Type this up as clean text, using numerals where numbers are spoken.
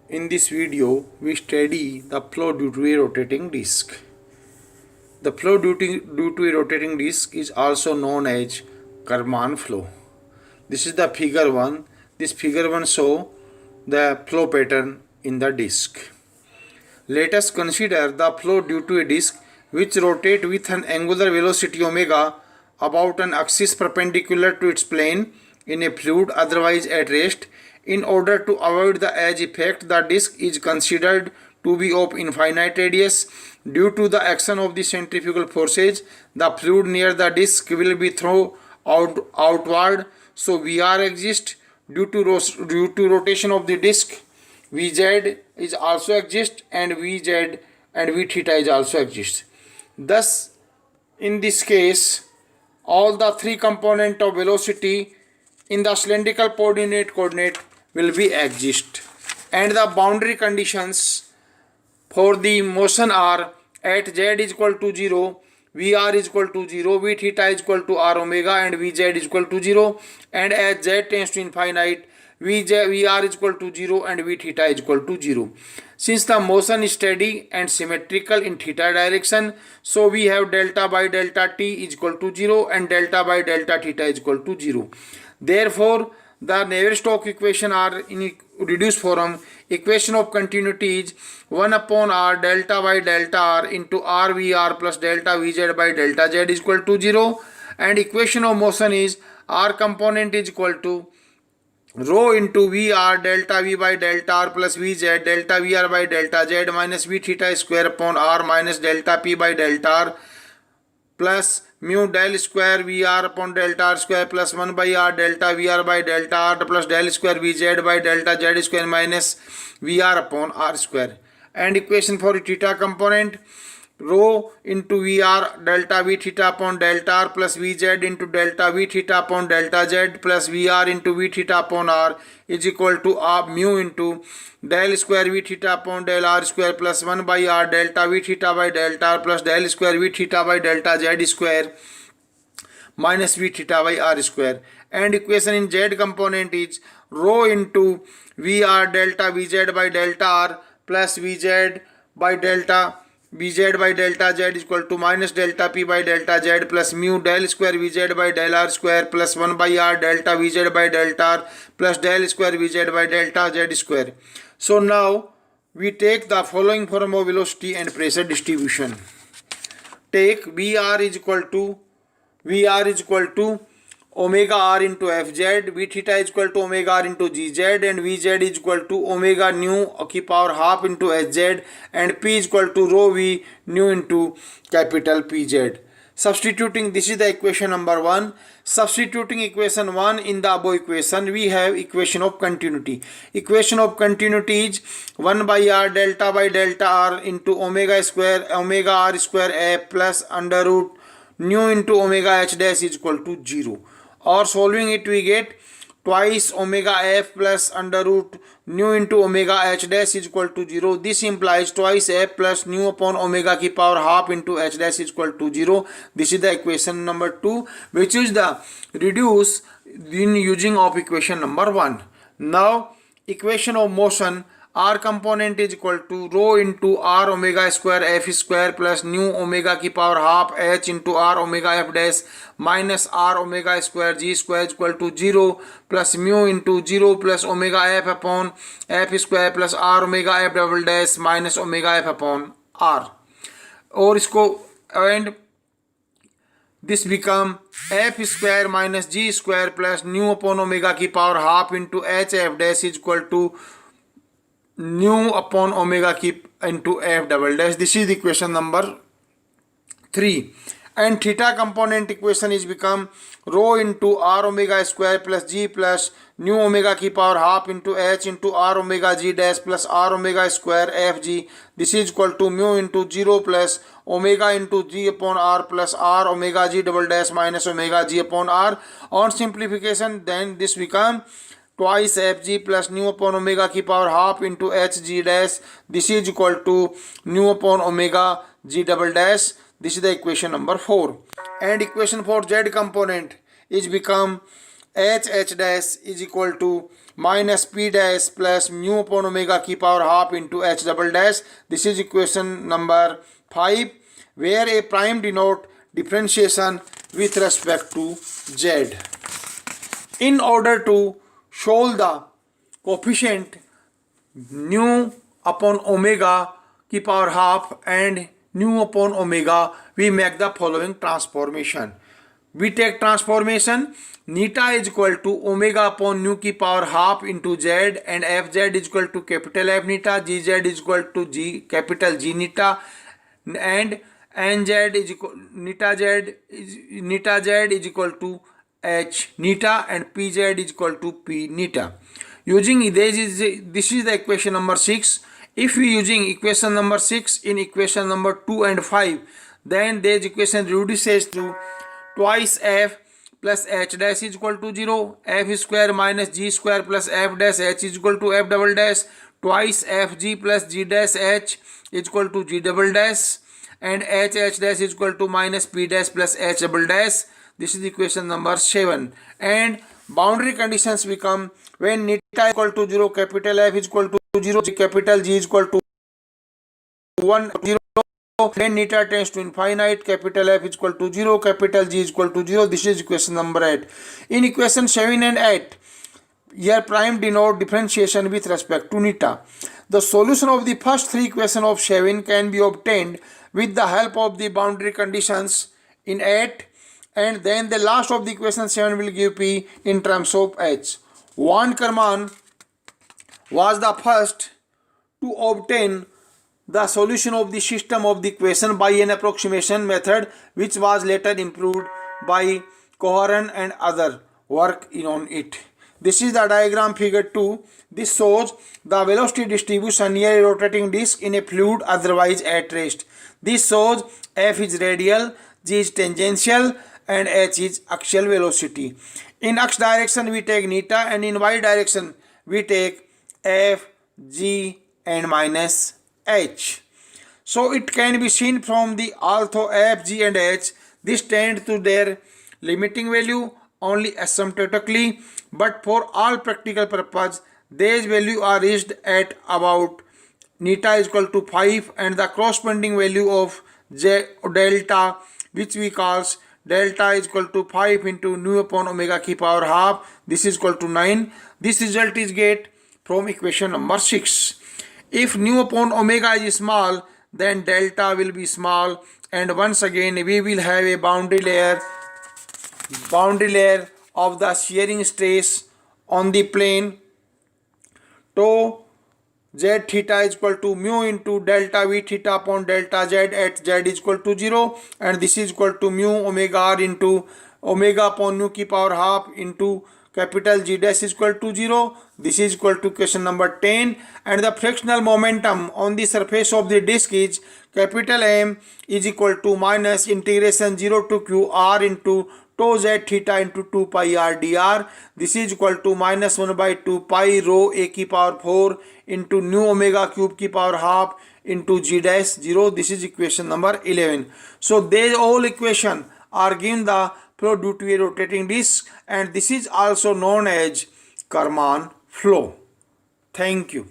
In this video, we study the flow due to a rotating disk. The flow due to a rotating disk is also known as Karman flow. This is the figure 1. This figure 1 shows the flow pattern in the disk. Let us consider the flow due to a disk which rotates with an angular velocity omega about an axis perpendicular to its plane in a fluid otherwise at rest. In order to avoid the edge effect, the disk is considered to be of infinite radius. Due to the action of the centrifugal forces, the fluid near the disk will be thrown outward. So VR exists due to rotation of the disk. Vz is also exist and Vz and V theta is also exist. Thus, in this case, all the three components of velocity in the cylindrical coordinate will be exist, and the boundary conditions for the motion are at z is equal to 0, Vr is equal to 0, V theta is equal to R omega and Vz is equal to 0, and as z tends to infinite, Vr is equal to 0 and V theta is equal to 0. Since the motion is steady and symmetrical in theta direction, so we have delta by delta t is equal to 0 and delta by delta theta is equal to 0. Therefore, the Navier-Stokes equation are in reduced form. Equation of continuity is 1 upon r delta by delta r into r Vr plus delta Vz by delta z is equal to 0, and equation of motion is r component is equal to rho into Vr delta V by delta r plus Vz delta Vr by delta z minus V theta square upon r minus delta P by delta r plus mu del square Vr upon delta r square plus 1 by r delta Vr by delta r plus del square Vz by delta z square minus Vr upon r square. And equation for theta component, rho into Vr delta V theta upon delta r plus Vz into delta V theta upon delta z plus Vr into V theta upon r is equal to mu into del square V theta upon del r square plus 1 by r delta V theta by delta r plus del square V theta by delta z square minus V theta by r square. And equation in z component is rho into Vr delta Vz by delta r plus Vz by delta z is equal to minus delta P by delta z plus mu del square Vz by del r square plus 1 by r delta Vz by delta r plus del square Vz by delta z square. So now we take the following form of velocity and pressure distribution. Take Vr is equal to omega r into fz, V theta is equal to omega r into gz, and Vz is equal to omega nu की power half into hz, and P is equal to rho V nu into capital PZ. Substituting, this is the equation number 1. Substituting equation 1 in the above equation, we have equation of continuity. Equation of continuity is 1 by r delta by delta r into omega r square f plus under root nu into omega h dash is equal to 0. Or solving it, we get twice omega f plus under root nu into omega h dash is equal to 0. This implies twice f plus nu upon omega की power half into h dash is equal to 0. This is the equation number 2, which is the reduce in using of equation number 1. Now equation of motion, r component is equal to rho into r omega square f square plus nu omega की power half h into r omega f dash minus r omega square g square is equal to 0 plus mu into 0 plus omega f upon f square plus r omega f double dash minus omega f upon r. और इसको and this become f square minus g square plus nu upon omega की power half into h f dash is equal to nu upon omega की into f double dash. This is equation number 3. And theta component equation is become rho into r omega square plus g plus nu omega की power half into h into r omega g dash plus r omega square f g. This is equal to mu into 0 plus omega into g upon r plus r omega g double dash minus omega g upon r. On simplification, then this become twice fg plus nu upon omega की power half into hg dash. This is equal to nu upon omega g double dash. This is the equation number 4. And equation for z component is become h dash is equal to minus p dash plus mu upon omega की power half into h double dash. This is equation number 5, where a prime denote differentiation with respect to z. In order to solve the coefficient nu upon omega की power half and nu upon omega, we make the following transformation. We take transformation. Neta is equal to omega upon nu की power half into z, and fz is equal to capital F neta, gz is equal to g capital G neta, and nz is equal neta z is equal to h neta, and pz is equal to p neta. Using this is the equation number 6. If we using equation number 6 in equation number 2 and 5, then this equation reduces to twice f plus h dash is equal to 0, f square minus g square plus f dash h is equal to f double dash, twice fg plus g dash h is equal to g double dash, and h dash is equal to minus p dash plus h double dash. This is equation number 7. And boundary conditions become when neta is equal to 0, capital F is equal to 0, capital G is equal to 1, 0. When neta tends to infinite, capital F is equal to 0, capital G is equal to 0. This is equation number 8. In equation 7 and 8, here prime denote differentiation with respect to neta. The solution of the first three equations of 7 can be obtained with the help of the boundary conditions in 8, and then the last of the equation 7 will give P in terms of H. Van Karman was the first to obtain the solution of the system of the equation by an approximation method, which was later improved by Cohen and other work on it. This is the diagram figure 2. This shows the velocity distribution near a rotating disk in a fluid otherwise at rest. This shows F is radial, G is tangential, and H is axial velocity. In x direction we take neta, and in y direction we take F, G, and minus H. So it can be seen from the although F, G, and H, this tend to their limiting value only asymptotically, but for all practical purpose these values are reached at about neta is equal to 5, and the corresponding value of J delta, which we calls delta, is equal to 5 into nu upon omega की power half. This is equal to 9. This result is get from equation number 6. If nu upon omega is small, then delta will be small, and once again we will have a boundary layer of the shearing stress on the plane. So z theta is equal to mu into delta v theta upon delta z at z is equal to 0, and this is equal to mu omega r into omega upon nu की power half into capital G dash is equal to 0. This is equal to question number 10, and the frictional momentum on the surface of the disk is capital M is equal to minus integration 0 to q r into tau z theta into 2 pi r dr. This is equal to minus 1 by 2 pi rho a की power 4 into nu omega cube की power half into g dash 0. This is equation number 11. So these all equation are given the flow due to a rotating disk, and this is also known as Karman flow. Thank you.